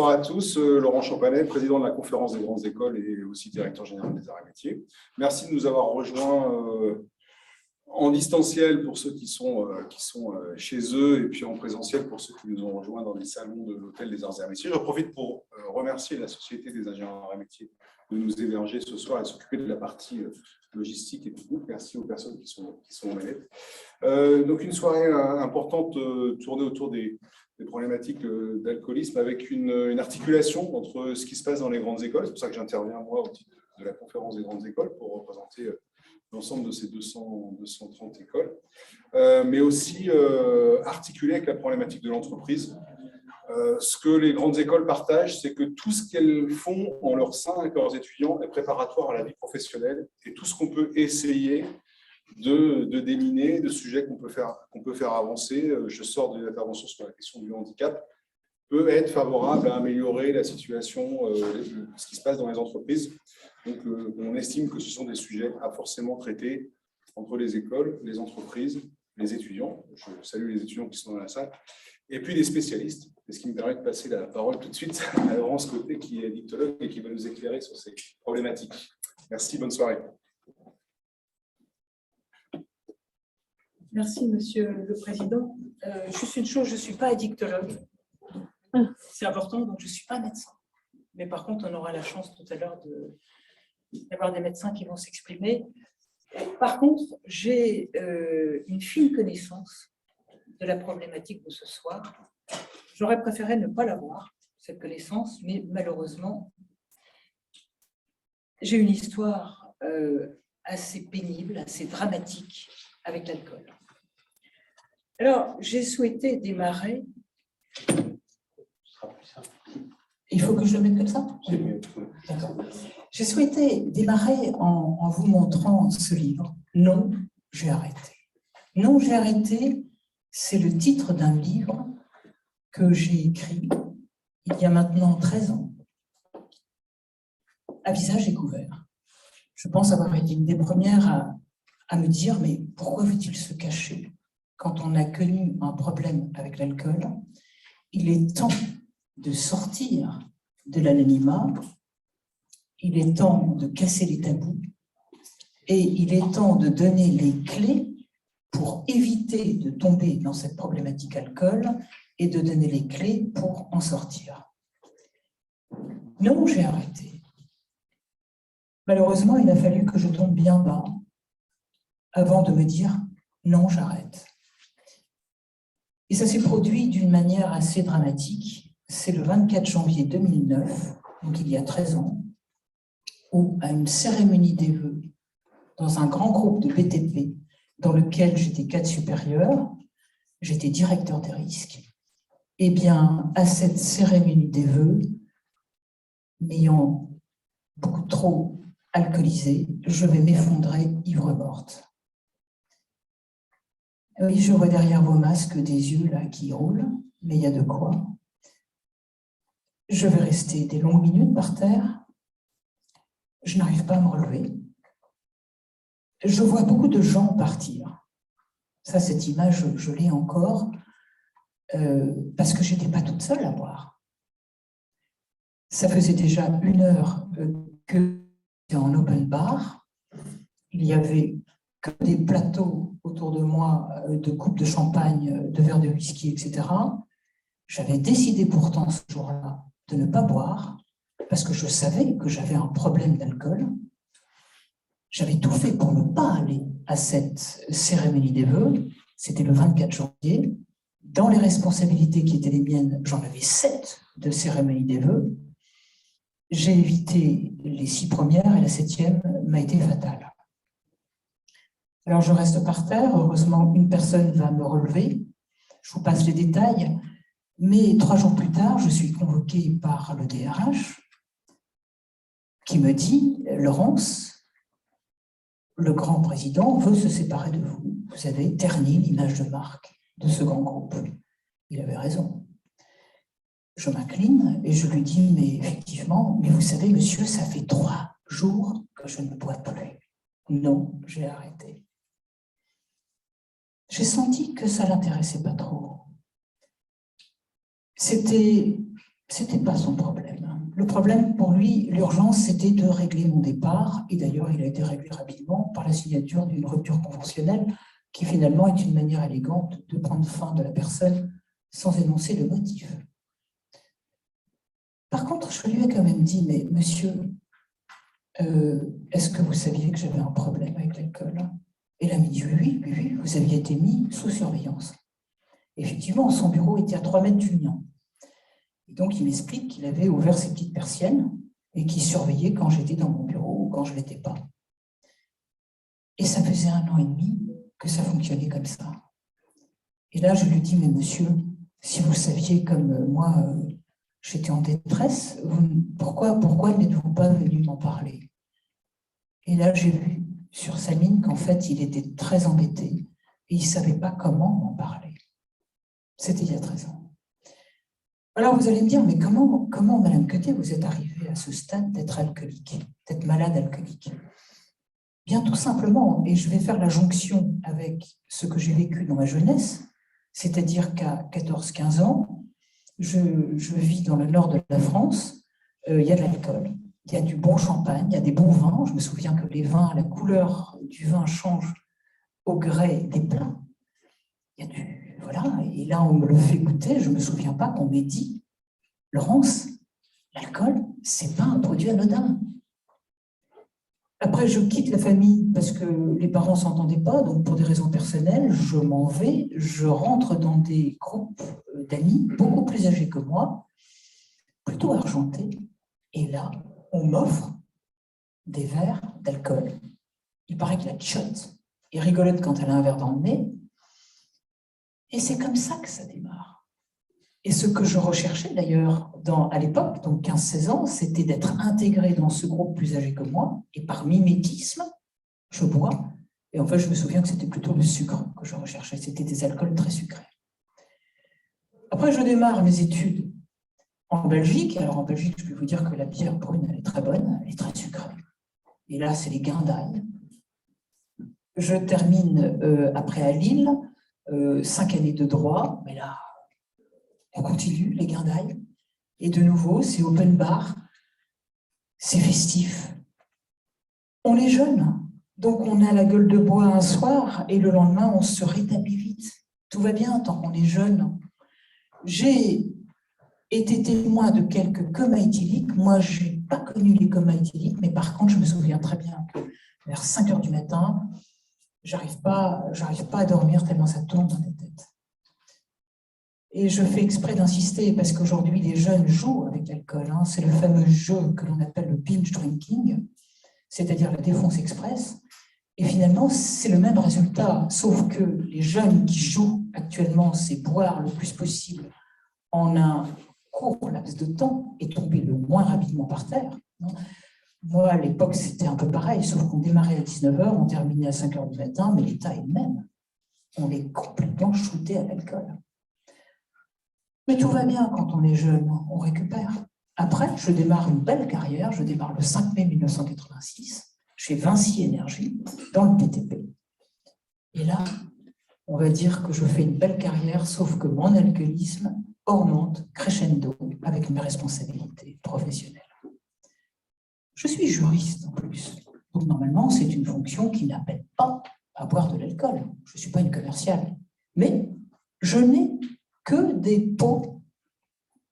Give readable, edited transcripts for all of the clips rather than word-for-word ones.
bonsoir à tous. Laurent Champanet, président de la Conférence des grandes écoles et aussi directeur général des arts et métiers. Merci de nous avoir rejoints en distanciel pour ceux qui sont chez eux et puis en présentiel pour ceux qui nous ont rejoints dans les salons de l'Hôtel des Arts et Métiers. Je profite pour remercier la Société des ingénieurs arts et métiers de nous héberger ce soir et s'occuper de la partie logistique et technique. Merci aux personnes qui sont en manette. Donc une soirée importante tournée autour des problématiques d'alcoolisme avec une articulation entre ce qui se passe dans les grandes écoles. C'est pour ça que j'interviens moi au titre de la conférence des grandes écoles pour représenter l'ensemble de ces 230 écoles, mais aussi articulé avec la problématique de l'entreprise. Ce que les grandes écoles partagent, c'est que tout ce qu'elles font en leur sein avec leurs étudiants est préparatoire à la vie professionnelle et tout ce qu'on peut essayer de déminer, de sujets qu'on peut faire avancer. Je sors d'une intervention sur la question du handicap, peut être favorable à améliorer la situation, ce qui se passe dans les entreprises. Donc, on estime que ce sont des sujets à forcément traiter entre les écoles, les entreprises, les étudiants. Je salue les étudiants qui sont dans la salle. Et puis les spécialistes. C'est ce qui me permet de passer la parole tout de suite à Laurence Côté, qui est dictologue et qui va nous éclairer sur ces problématiques. Merci, bonne soirée. Merci, Monsieur le Président. Juste une chose, je ne suis pas addictologue. C'est important, donc je ne suis pas médecin. Mais par contre, on aura la chance tout à l'heure d'avoir des médecins qui vont s'exprimer. Par contre, j'ai une fine connaissance de la problématique de ce soir. J'aurais préféré ne pas l'avoir, cette connaissance, mais malheureusement, j'ai une histoire assez pénible, assez dramatique avec l'alcool. Alors, j'ai souhaité démarrer. Il faut que je le mette comme ça? D'accord. J'ai souhaité démarrer en vous montrant ce livre. Non, j'ai arrêté. Non, j'ai arrêté, c'est le titre d'un livre que j'ai écrit il y a maintenant 13 ans, à visage découvert. Je pense avoir été une des premières à me dire, mais pourquoi veut-il se cacher quand on a connu un problème avec l'alcool? Il est temps de sortir de l'anonymat, il est temps de casser les tabous et il est temps de donner les clés pour éviter de tomber dans cette problématique alcool et de donner les clés pour en sortir. Non, j'ai arrêté. Malheureusement, il a fallu que je tombe bien bas avant de me dire non, j'arrête. Et ça s'est produit d'une manière assez dramatique. C'est le 24 janvier 2009, donc il y a 13 ans, où à une cérémonie des vœux dans un grand groupe de BTP dans lequel j'étais cadre supérieur, j'étais directeur des risques. Eh bien, à cette cérémonie des vœux, m'ayant beaucoup trop alcoolisé, je vais m'effondrer ivre morte. Oui, je vois derrière vos masques des yeux là qui roulent, mais il y a de quoi. Je vais rester des longues minutes par terre. Je n'arrive pas à me relever. Je vois beaucoup de gens partir. Ça, cette image, je l'ai encore, parce que je n'étais pas toute seule à boire. Ça faisait déjà 1 heure que j'étais en open bar. Il y avait que des plateaux autour de moi de coupes de champagne, de verres de whisky, etc. J'avais décidé pourtant ce jour-là de ne pas boire parce que je savais que j'avais un problème d'alcool. J'avais tout fait pour ne pas aller à cette cérémonie des vœux. C'était le 24 janvier. Dans les responsabilités qui étaient les miennes, j'en avais 7 de cérémonie des vœux. J'ai évité les 6 premières et la 7e m'a été fatale. Alors je reste par terre. Heureusement, une personne va me relever. Je vous passe les détails. Mais 3 jours plus tard, je suis convoquée par le DRH qui me dit « Laurence, le grand président veut se séparer de vous. Vous avez terni l'image de marque de ce grand groupe. » Il avait raison. Je m'incline et je lui dis « Mais effectivement, mais vous savez, monsieur, ça fait 3 jours que je ne bois plus. » Non, j'ai arrêté. J'ai senti que ça ne l'intéressait pas trop. C'était Ce n'était pas son problème. Le problème pour lui, l'urgence, c'était de régler mon départ. Et d'ailleurs, il a été réglé rapidement par la signature d'une rupture conventionnelle qui finalement est une manière élégante de prendre fin de la personne sans énoncer le motif. Par contre, je lui ai quand même dit, mais monsieur, est-ce que vous saviez que j'avais un problème avec l'alcool? Et il m'a dit, oui, vous aviez été mis sous surveillance. Effectivement, son bureau était à 3 mètres du mien. Et donc, il m'explique qu'il avait ouvert ses petites persiennes et qu'il surveillait quand j'étais dans mon bureau ou quand je ne l'étais pas. Et ça faisait 1 an et demi que ça fonctionnait comme ça. Et là, je lui dis, mais monsieur, si vous saviez comme moi, j'étais en détresse, pourquoi n'êtes-vous pas venu m'en parler? Et là, j'ai vu sur sa mine qu'en fait, il était très embêté et il ne savait pas comment m'en parler. C'était il y a 13 ans. Alors, vous allez me dire, mais comment Madame Quetet, vous êtes arrivée à ce stade d'être alcoolique, d'être malade alcoolique? Bien tout simplement, et je vais faire la jonction avec ce que j'ai vécu dans ma jeunesse, c'est-à-dire qu'à 14-15 ans, je vis dans le nord de la France, il y a de l'alcool, il y a du bon champagne, il y a des bons vins. Je me souviens que les vins, la couleur du vin change au gré des plats. Il y a voilà, et là, on me le fait goûter. Je ne me souviens pas qu'on m'ait dit, Laurence, l'alcool, ce n'est pas un produit anodin. Après, je quitte la famille parce que les parents ne s'entendaient pas, donc pour des raisons personnelles, je m'en vais, je rentre dans des groupes d'amis beaucoup plus âgés que moi, plutôt argentés, et là, on m'offre des verres d'alcool. Il paraît que la tchotte est rigolote quand elle a un verre dans le nez, et c'est comme ça que ça démarre. Et ce que je recherchais d'ailleurs à l'époque, donc 15-16 ans, c'était d'être intégré dans ce groupe plus âgé que moi, et par mimétisme, je bois. Et en fait, je me souviens que c'était plutôt le sucre que je recherchais, c'était des alcools très sucrés. Après, je démarre mes études en Belgique. Alors en Belgique, je peux vous dire que la bière brune, elle est très bonne, elle est très sucrée. Et là, c'est les guindailles. Je termine après à Lille, 5 années de droit, mais là, on continue, les guindailles. Et de nouveau, c'est open bar, c'est festif. On est jeune, donc on a la gueule de bois un soir et le lendemain, on se rétablit vite. Tout va bien tant qu'on est jeune. J'ai été témoin de quelques comas éthyliques. Moi, je n'ai pas connu les comas éthyliques, mais par contre, je me souviens très bien que vers 5 heures du matin, j'arrive pas à dormir tellement ça tourne dans la tête. Et je fais exprès d'insister parce qu'aujourd'hui, les jeunes jouent avec l'alcool. C'est le fameux jeu que l'on appelle le binge drinking, c'est-à-dire la défonce express. Et finalement, c'est le même résultat, sauf que les jeunes qui jouent actuellement, c'est boire le plus possible en un court laps de temps et tomber le moins rapidement par terre. Moi, à l'époque, c'était un peu pareil, sauf qu'on démarrait à 19 h, on terminait à 5 h du matin, mais l'état est le même. On est complètement shooté à l'alcool. Mais tout va bien quand on est jeune, on récupère. Après, je démarre une belle carrière, je démarre le 5 mai 1986 chez Vinci Énergie, dans le BTP. Et là, on va dire que je fais une belle carrière, sauf que mon alcoolisme augmente crescendo avec mes responsabilités professionnelles. Je suis juriste en plus, donc normalement, c'est une fonction qui n'appelle pas à boire de l'alcool. Je ne suis pas une commerciale, mais je n'ai que des pots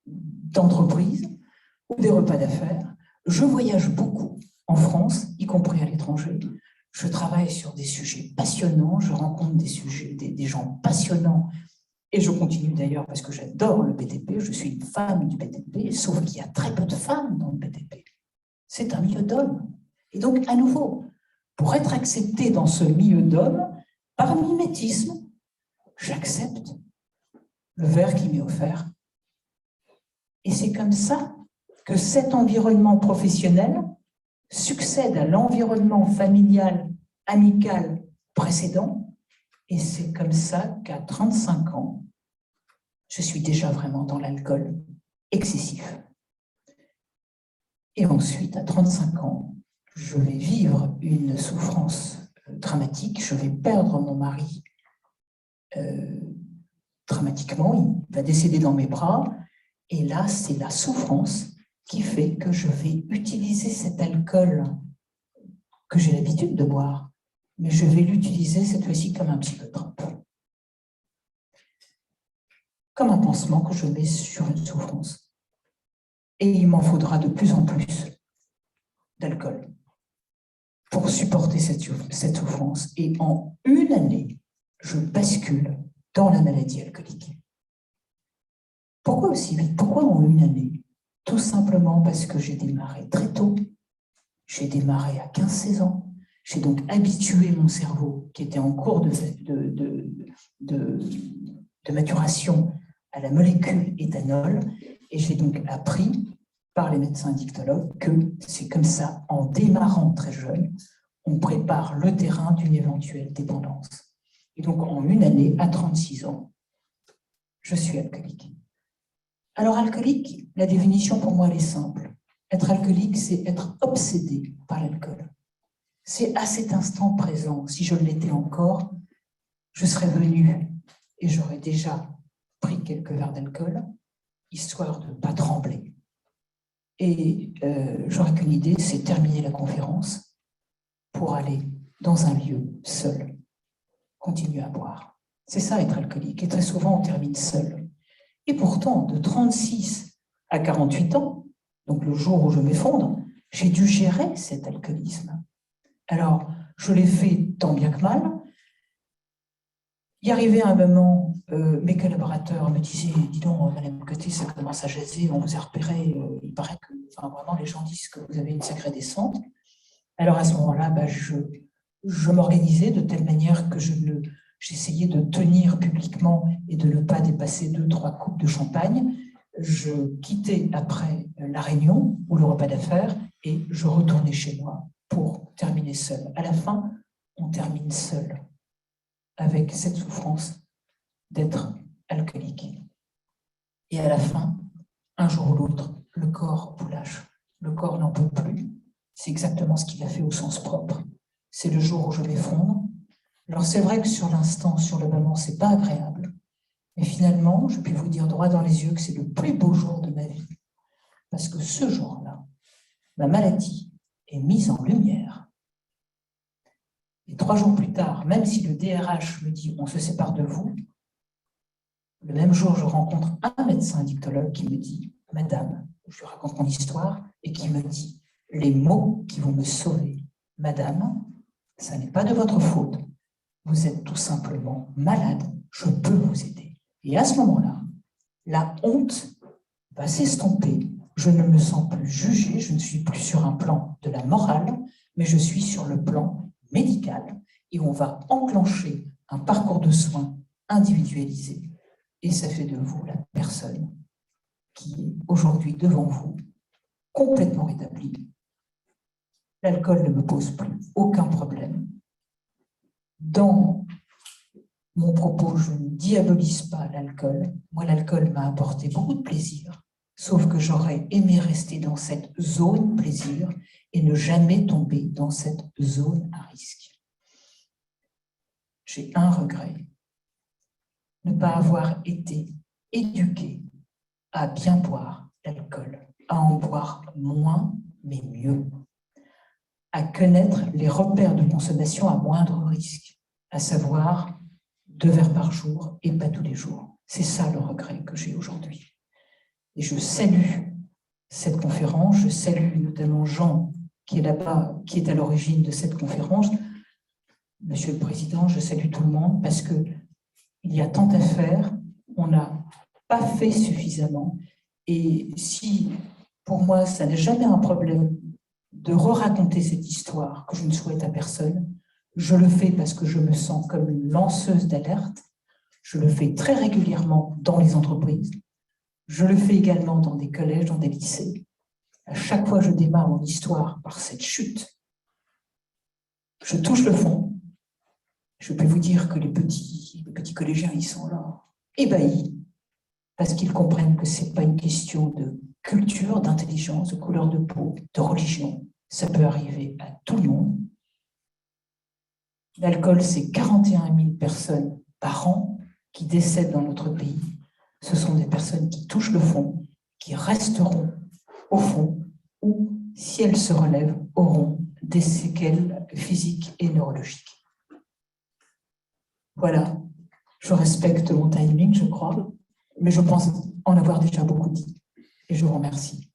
d'entreprise ou des repas d'affaires. Je voyage beaucoup en France, y compris à l'étranger. Je travaille sur des sujets passionnants, je rencontre des gens passionnants et je continue d'ailleurs parce que j'adore le BTP, je suis une femme du BTP, sauf qu'il y a très peu de femmes dans le BTP. C'est un milieu d'hommes. Et donc, à nouveau, pour être accepté dans ce milieu d'hommes, par mimétisme, j'accepte le verre qui m'est offert. Et c'est comme ça que cet environnement professionnel succède à l'environnement familial, amical précédent. Et c'est comme ça qu'à 35 ans, je suis déjà vraiment dans l'alcool excessif. Et ensuite, à 35 ans, je vais vivre une souffrance dramatique. Je vais perdre mon mari dramatiquement. Il va décéder dans mes bras. Et là, c'est la souffrance qui fait que je vais utiliser cet alcool que j'ai l'habitude de boire, mais je vais l'utiliser cette fois-ci comme un psychotrope, comme un pansement que je mets sur une souffrance. Et il m'en faudra de plus en plus d'alcool pour supporter cette souffrance. Et en une année, je bascule dans la maladie alcoolique. Pourquoi aussi vite? Pourquoi en une année? Tout simplement parce que j'ai démarré très tôt. J'ai démarré à 15-16 ans. J'ai donc habitué mon cerveau, qui était en cours de maturation, à la molécule éthanol. Et j'ai donc appris par les médecins addictologues que c'est comme ça, en démarrant très jeune, on prépare le terrain d'une éventuelle dépendance. Et donc, en une année, à 36 ans, je suis alcoolique. Alors, alcoolique, la définition pour moi, elle est simple. Être alcoolique, c'est être obsédé par l'alcool. C'est à cet instant présent, si je l'étais encore, je serais venu et j'aurais déjà pris quelques verres d'alcool, histoire de ne pas trembler. Et j'aurais qu'une idée, c'est terminer la conférence pour aller dans un lieu seul, continuer à boire. C'est ça, être alcoolique. Et très souvent, on termine seul. Et pourtant, de 36 à 48 ans, donc le jour où je m'effondre, j'ai dû gérer cet alcoolisme. Alors, je l'ai fait tant bien que mal. Il arrivait à un moment, mes collaborateurs me disaient « Dis donc, Madame Côté, ça commence à jaser, on vous a repéré, il paraît que vraiment les gens disent que vous avez une sacrée descente. » Alors à ce moment-là, je m'organisais de telle manière que j'essayais de tenir publiquement et de ne pas dépasser 2-3 coupes de champagne. Je quittais après la réunion ou le repas d'affaires et je retournais chez moi pour terminer seul. À la fin, on termine seul avec cette souffrance d'être alcoolique. Et à la fin, un jour ou l'autre, le corps vous lâche. Le corps n'en peut plus. C'est exactement ce qu'il a fait au sens propre. C'est le jour où je m'effondre. Alors c'est vrai que sur l'instant, sur le moment, c'est pas agréable. Mais finalement, je puis vous dire droit dans les yeux que c'est le plus beau jour de ma vie. Parce que ce jour-là, ma maladie est mise en lumière. Et 3 jours plus tard, même si le DRH me dit « on se sépare de vous », le même jour, je rencontre un médecin addictologue qui me dit « Madame », je lui raconte mon histoire, et qui me dit « les mots qui vont me sauver, Madame, ça n'est pas de votre faute, vous êtes tout simplement malade, je peux vous aider ». Et à ce moment-là, la honte va s'estomper, je ne me sens plus jugée, je ne suis plus sur un plan de la morale, mais je suis sur le plan médical et on va enclencher un parcours de soins individualisé. Et ça fait de vous la personne qui est aujourd'hui devant vous, complètement rétablie. L'alcool ne me pose plus aucun problème. Dans mon propos, je ne diabolise pas l'alcool. Moi, l'alcool m'a apporté beaucoup de plaisir, sauf que j'aurais aimé rester dans cette zone plaisir et ne jamais tomber dans cette zone à risque. J'ai un regret, ne pas avoir été éduquée à bien boire l'alcool, à en boire moins mais mieux, à connaître les repères de consommation à moindre risque, à savoir 2 verres par jour et pas tous les jours. C'est ça le regret que j'ai aujourd'hui. Et je salue cette conférence, je salue notamment Jean qui est là-bas, qui est à l'origine de cette conférence. Monsieur le Président, je salue tout le monde parce qu'il y a tant à faire, on n'a pas fait suffisamment. Et si, pour moi, ça n'est jamais un problème de re-raconter cette histoire que je ne souhaite à personne, je le fais parce que je me sens comme une lanceuse d'alerte. Je le fais très régulièrement dans les entreprises. Je le fais également dans des collèges, dans des lycées. À chaque fois, je démarre mon histoire par cette chute. Je touche le fond. Je peux vous dire que les petits collégiens, ils sont là, ébahis, parce qu'ils comprennent que ce n'est pas une question de culture, d'intelligence, de couleur de peau, de religion. Ça peut arriver à tout le monde. L'alcool, c'est 41 000 personnes par an qui décèdent dans notre pays. Ce sont des personnes qui touchent le fond qui resteront au fond ou, si elles se relèvent, auront des séquelles physiques et neurologiques. Voilà, je respecte mon timing, je crois, mais je pense en avoir déjà beaucoup dit. Et je vous remercie.